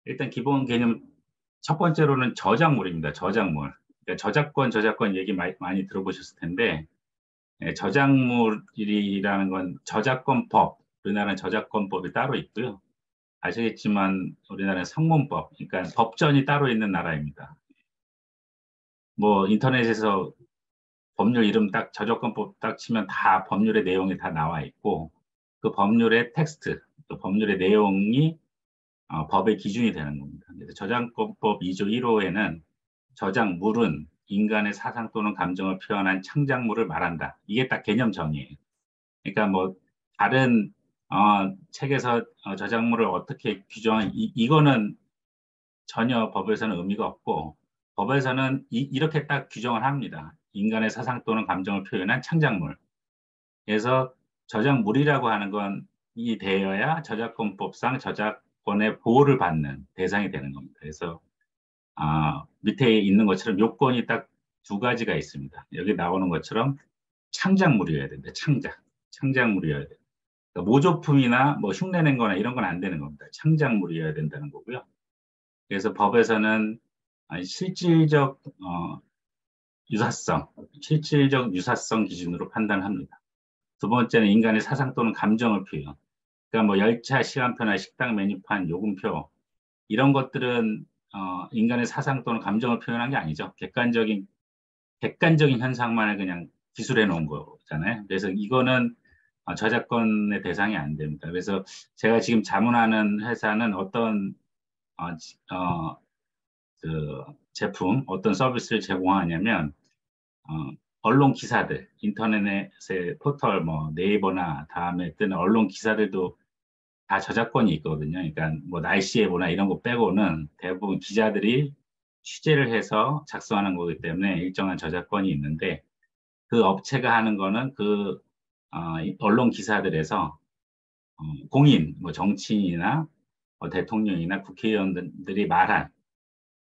일단 기본 개념 첫 번째로는 저작물입니다. 저작물. 그러니까 저작권 얘기 많이 들어보셨을 텐데, 저작물이라는 건 저작권법, 우리나라는 저작권법이 따로 있고요. 아시겠지만 우리나라는 성문법, 그러니까 법전이 따로 있는 나라입니다. 뭐 인터넷에서 법률 이름 딱 저작권법 딱 치면 다 법률의 내용이 다 나와 있고, 그 법률의 텍스트, 또 법률의 내용이 법의 기준이 되는 겁니다. 그래서 저작권법 2조 1호에는 저작물은 인간의 사상 또는 감정을 표현한 창작물을 말한다. 이게 딱 개념 정의예요. 그러니까 뭐 다른 책에서 저작물을 어떻게 규정한 이거는 전혀 법에서는 의미가 없고, 법에서는 이렇게 딱 규정을 합니다. 인간의 사상 또는 감정을 표현한 창작물. 그래서 저작물이라고 하는 건 이 되어야 저작권법상 저작권의 보호를 받는 대상이 되는 겁니다. 그래서 밑에 있는 것처럼 요건이 딱 두 가지가 있습니다. 여기 나오는 것처럼 창작물이어야 된다. 창작물이어야 된다. 그러니까 모조품이나 뭐 흉내낸 거나 이런 건 안 되는 겁니다. 창작물이어야 된다는 거고요. 그래서 법에서는 실질적 유사성, 실질적 유사성 기준으로 판단합니다. 두 번째는 인간의 사상 또는 감정을 표현. 그러니까 뭐 열차 시간표나 식당 메뉴판, 요금표 이런 것들은 인간의 사상 또는 감정을 표현한 게 아니죠. 객관적인 현상만을 그냥 기술해 놓은 거잖아요. 그래서 이거는 저작권의 대상이 안 됩니다. 그래서 제가 지금 자문하는 회사는 어떤 어, 지- 어, 그 제품, 어떤 서비스를 제공하냐면 언론 기사들, 인터넷의 포털, 뭐 네이버나 다음에 뜨는 언론 기사들도 다 저작권이 있거든요. 그러니까 뭐 날씨예보나 이런 거 빼고는 대부분 기자들이 취재를 해서 작성하는 거기 때문에 일정한 저작권이 있는데 그 업체가 하는 거는 이 언론 기사들에서 공인, 뭐 정치인이나 대통령이나 국회의원들이 말한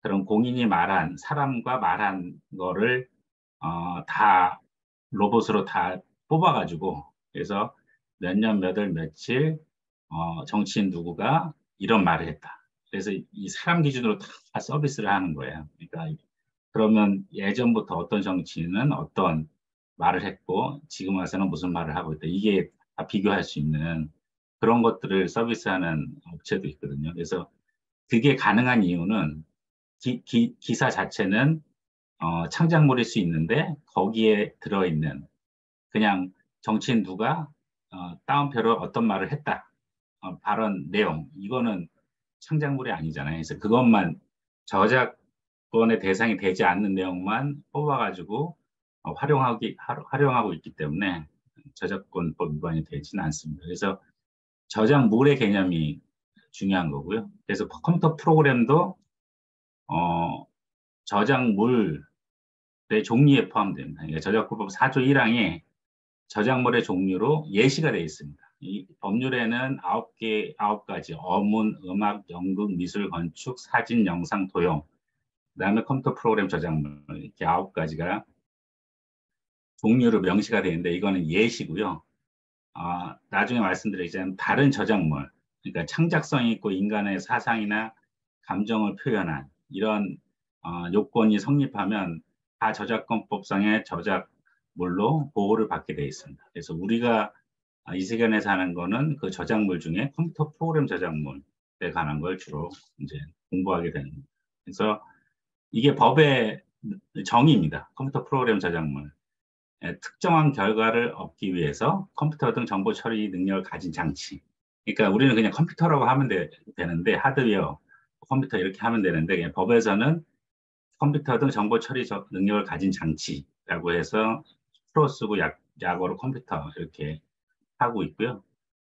그런 공인이 말한 사람과 말한 거를 다 로봇으로 다 뽑아가지고 그래서 몇 년, 몇 월, 며칠 정치인 누구가 이런 말을 했다. 그래서 이 사람 기준으로 다 서비스를 하는 거예요. 그러니까 그러면 예전부터 어떤 정치인은 어떤 말을 했고 지금 와서는 무슨 말을 하고 있다. 이게 다 비교할 수 있는 그런 것들을 서비스하는 업체도 있거든요. 그래서 그게 가능한 이유는 기사 자체는 창작물일 수 있는데 거기에 들어있는 그냥 정치인 누가 따옴표로 어떤 말을 했다. 발언 내용 이거는 창작물이 아니잖아요. 그래서 그것만 저작권의 대상이 되지 않는 내용만 뽑아가지고 활용하고 있기 때문에 저작권법 위반이 되지는 않습니다. 그래서 저작물의 개념이 중요한 거고요. 그래서 컴퓨터 프로그램도 어, 저작물의 종류에 포함됩니다. 그러니까 저작권법 4조 1항에 저작물의 종류로 예시가 되어 있습니다. 이 법률에는 9가지, 어문, 음악, 연극, 미술, 건축, 사진, 영상, 도형, 그다음에 컴퓨터 프로그램 저작물, 이렇게 9가지가 종류로 명시가 되어 있는데 이거는 예시고요. 나중에 말씀드리자면 다른 저작물, 그러니까 창작성이 있고 인간의 사상이나 감정을 표현한 이런 요건이 성립하면 다 저작권법상의 저작물로 보호를 받게 되어 있습니다. 그래서 우리가 이 세계에서 하는 거는 그 저작물 중에 컴퓨터 프로그램 저작물에 관한 걸 주로 이제 공부하게 됩니다. 그래서 이게 법의 정의입니다. 컴퓨터 프로그램 저작물. 특정한 결과를 얻기 위해서 컴퓨터 등 정보 처리 능력을 가진 장치. 그러니까 우리는 그냥 컴퓨터라고 하면 되는데 하드웨어, 컴퓨터 이렇게 하면 되는데 그냥 법에서는 컴퓨터 등 정보 처리 능력을 가진 장치라고 해서 프로 쓰고 약어로 컴퓨터 이렇게 하고 있고요.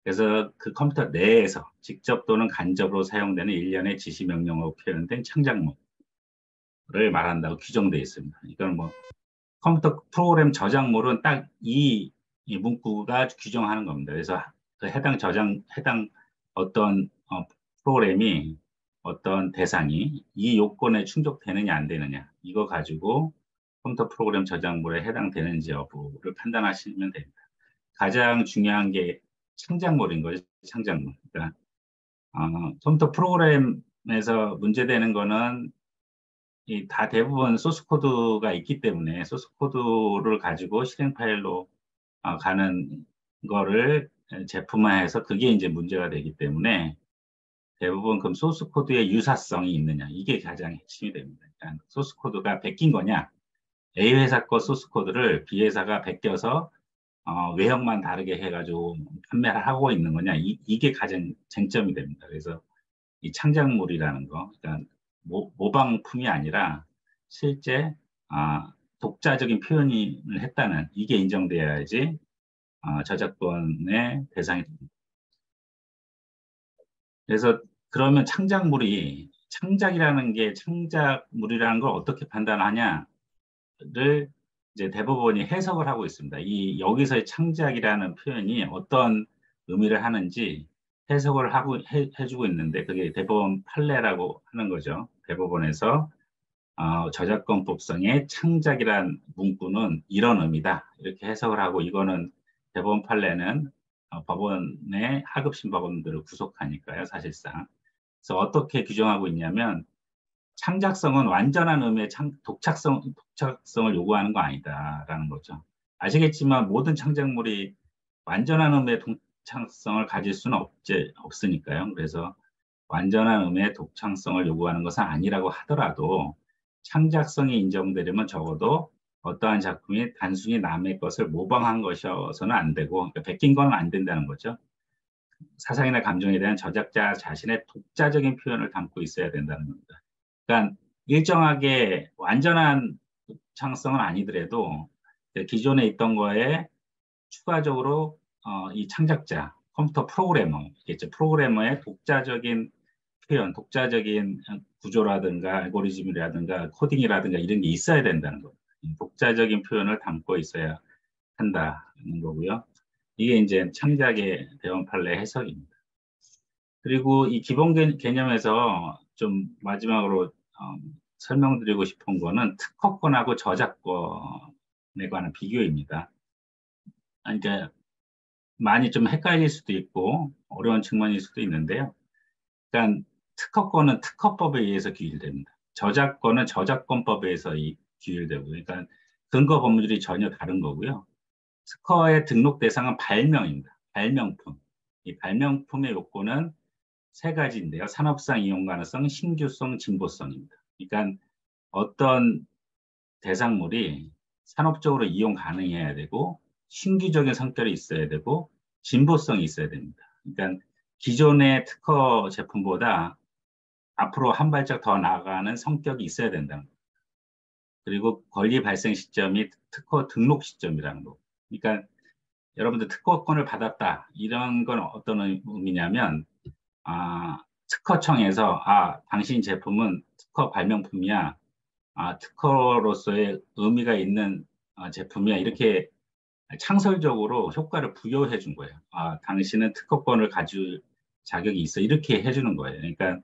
그래서 그 컴퓨터 내에서 직접 또는 간접으로 사용되는 일련의 지시 명령어로 표현된 창작물을 말한다고 규정되어 있습니다. 이건 뭐 컴퓨터 프로그램 저작물은 딱 이 문구가 규정하는 겁니다. 그래서 그 해당 어떤 프로그램이 어떤 대상이 이 요건에 충족되느냐 안 되느냐 이거 가지고 컴퓨터 프로그램 저작물에 해당되는지 여부를 판단하시면 됩니다. 가장 중요한 게 창작물인 거죠. 창작물. 그러니까 컴퓨터 프로그램 부분에서 문제되는 거는 다 대부분 소스 코드가 있기 때문에 소스 코드를 가지고 실행 파일로 가는 거를 제품화해서 그게 이제 문제가 되기 때문에 대부분 그럼 소스 코드의 유사성이 있느냐 이게 가장 핵심이 됩니다. 그러니까 소스 코드가 베낀 거냐 A 회사 거 소스 코드를 B 회사가 베껴서 외형만 다르게 해가지고 판매를 하고 있는 거냐 이게 가장 쟁점이 됩니다. 그래서 이 창작물이라는 거, 그러니까 모방품이 아니라 실제 독자적인 표현을 했다는 이게 인정돼야지 저작권의 대상이 됩니다. 그래서 그러면 창작이라는 게 창작물이라는 걸 어떻게 판단하냐를 이제 대법원이 해석을 하고 있습니다. 이 여기서의 창작이라는 표현이 어떤 의미를 하는지 해석을 해주고 있는데 그게 대법원 판례라고 하는 거죠. 대법원에서 저작권법상의 창작이란 문구는 이런 의미다. 이렇게 해석을 하고 이거는 대법원 판례는 법원의 하급심 법원들을 구속하니까요, 사실상. 그래서 어떻게 규정하고 있냐면 창작성은 완전한 의미의 독창성을 요구하는 거 아니다라는 거죠. 아시겠지만 모든 창작물이 완전한 의미의 독창성을 가질 수는 없으니까요. 그래서 완전한 의미의 독창성을 요구하는 것은 아니라고 하더라도 창작성이 인정되려면 적어도 어떠한 작품이 단순히 남의 것을 모방한 것이어서는 안 되고 그러니까 베낀 건 안 된다는 거죠. 사상이나 감정에 대한 저작자 자신의 독자적인 표현을 담고 있어야 된다는 겁니다. 그러니까 일정하게 완전한 독창성은 아니더라도 기존에 있던 거에 추가적으로 이 창작자, 컴퓨터 프로그래머겠죠. 프로그래머의 독자적인 표현, 독자적인 구조라든가 알고리즘이라든가 코딩이라든가 이런 게 있어야 된다는 거예요. 독자적인 표현을 담고 있어야 한다는 거고요. 이게 이제 창작의 대원 판례 해석입니다. 그리고 이 기본 개념에서 좀 마지막으로 설명드리고 싶은 거는 특허권하고 저작권에 관한 비교입니다. 그러니까 많이 좀 헷갈릴 수도 있고 어려운 측면일 수도 있는데요. 그러니까 특허권은 특허법에 의해서 규율됩니다. 저작권은 저작권법에 의해서 규율되고, 그러니까 근거 법률이 전혀 다른 거고요. 특허의 등록 대상은 발명입니다. 발명품. 이 발명품의 요건은 세 가지인데요. 산업상 이용 가능성, 신규성, 진보성입니다. 그러니까 어떤 대상물이 산업적으로 이용 가능해야 되고, 신규적인 성격이 있어야 되고, 진보성이 있어야 됩니다. 그러니까 기존의 특허 제품보다 앞으로 한 발짝 더 나아가는 성격이 있어야 된다는 거예요. 그리고 권리 발생 시점이 특허 등록 시점이라는 거. 그러니까 여러분들 특허권을 받았다. 이런 건 어떤 의미냐면 특허청에서 당신 제품은 특허 발명품이야. 특허로서의 의미가 있는 제품이야. 이렇게 창설적으로 효과를 부여해 준 거예요. 당신은 특허권을 가질 자격이 있어. 이렇게 해주는 거예요. 그러니까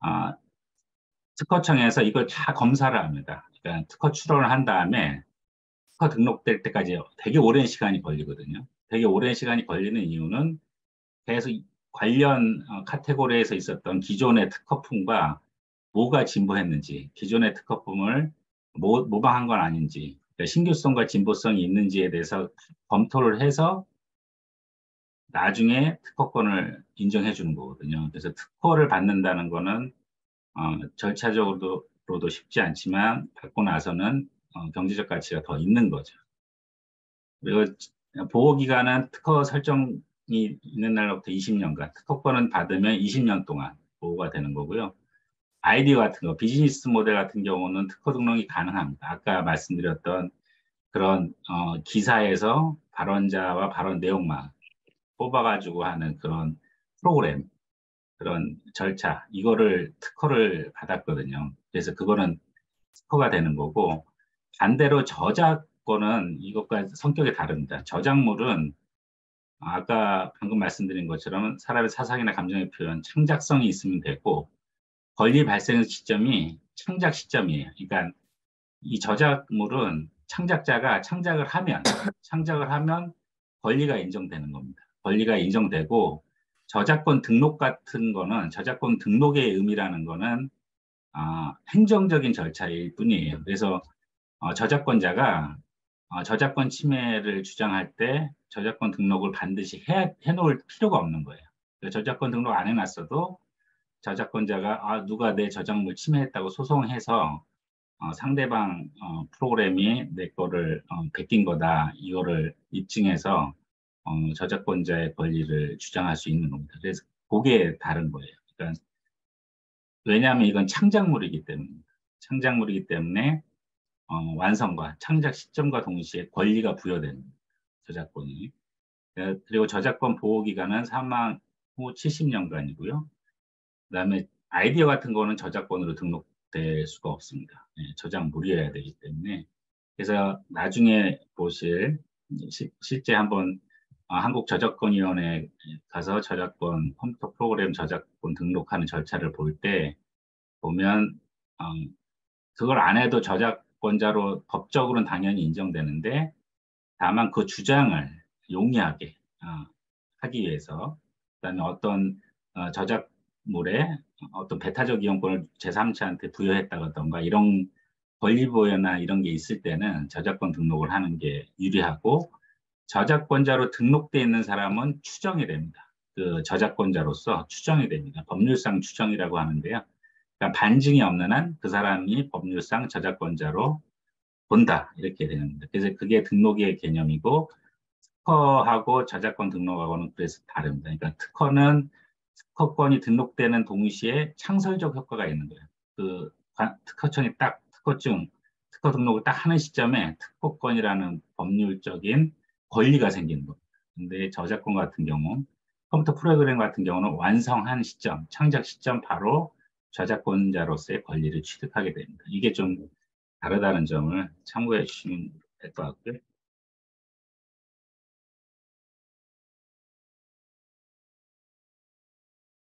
아, 특허청에서 이걸 다 검사를 합니다. 그러니까 특허 출원을 한 다음에 특허 등록될 때까지 되게 오랜 시간이 걸리거든요. 되게 오랜 시간이 걸리는 이유는 계속 관련 카테고리에서 있었던 기존의 특허품과 뭐가 진보했는지, 기존의 특허품을 모방한 건 아닌지, 그러니까 신규성과 진보성이 있는지에 대해서 검토를 해서 나중에 특허권을 인정해 주는 거거든요. 그래서 특허를 받는다는 거는 절차적으로도 쉽지 않지만 받고 나서는 경제적 가치가 더 있는 거죠. 그리고 보호기간은 특허 설정이 있는 날로부터 20년간, 특허권은 받으면 20년 동안 보호가 되는 거고요. 아이디어 같은 거, 비즈니스 모델 같은 경우는 특허 등록이 가능합니다. 아까 말씀드렸던 그런 기사에서 발언자와 발언 내용만 뽑아가지고 하는 그런 프로그램, 그런 절차, 이거를 특허를 받았거든요. 그래서 그거는 특허가 되는 거고, 반대로 저작권은 이것과 성격이 다릅니다. 저작물은 아까 방금 말씀드린 것처럼 사람의 사상이나 감정의 표현, 창작성이 있으면 되고, 권리 발생 시점이 창작 시점이에요. 그러니까 이 저작물은 창작자가 창작을 하면 권리가 인정되는 겁니다. 권리가 인정되고 저작권 등록 같은 거는 저작권 등록의 의미라는 거는 행정적인 절차일 뿐이에요. 그래서 저작권자가 저작권 침해를 주장할 때 저작권 등록을 반드시 해놓을 필요가 없는 거예요. 저작권 등록 안 해놨어도 저작권자가 누가 내 저작물 침해했다고 소송해서 상대방 프로그램이 내 거를 베낀 거다 이거를 입증해서 저작권자의 권리를 주장할 수 있는 겁니다. 그래서 그게 다른 거예요. 그러니까 왜냐하면 이건 창작물이기 때문에 창작물이기 때문에 완성과 창작 시점과 동시에 권리가 부여되는 저작권이. 그리고 저작권 보호 기간은 사망 후 70년간이고요. 그다음에 아이디어 같은 거는 저작권으로 등록될 수가 없습니다. 저작물이어야 되기 때문에. 그래서 나중에 보실 실제 한번 한국저작권위원회에 가서 저작권 컴퓨터 프로그램 저작권 등록하는 절차를 볼 때 보면 어, 그걸 안 해도 저작권자로 법적으로는 당연히 인정되는데 다만 그 주장을 용이하게 하기 위해서 그다음에 어떤 저작물에 어떤 배타적 이용권을 제3자한테 부여했다던가 이런 권리보호나 이런 게 있을 때는 저작권 등록을 하는 게 유리하고 저작권자로 등록돼 있는 사람은 추정이 됩니다. 그 저작권자로서 추정이 됩니다. 법률상 추정이라고 하는데요. 그러니까 반증이 없는 한 그 사람이 법률상 저작권자로 본다 이렇게 되는 겁니다. 그래서 그게 등록의 개념이고 특허하고 저작권 등록하고는 그래서 다릅니다. 그러니까 특허는 특허권이 등록되는 동시에 창설적 효과가 있는 거예요. 그 특허청이 딱 특허 등록을 딱 하는 시점에 특허권이라는 법률적인 권리가 생기는 겁니다. 근데 저작권 같은 경우, 컴퓨터 프로그램 같은 경우는 완성한 시점, 창작 시점 바로 저작권자로서의 권리를 취득하게 됩니다. 이게 좀 다르다는 점을 참고해 주시면 될 것 같고요.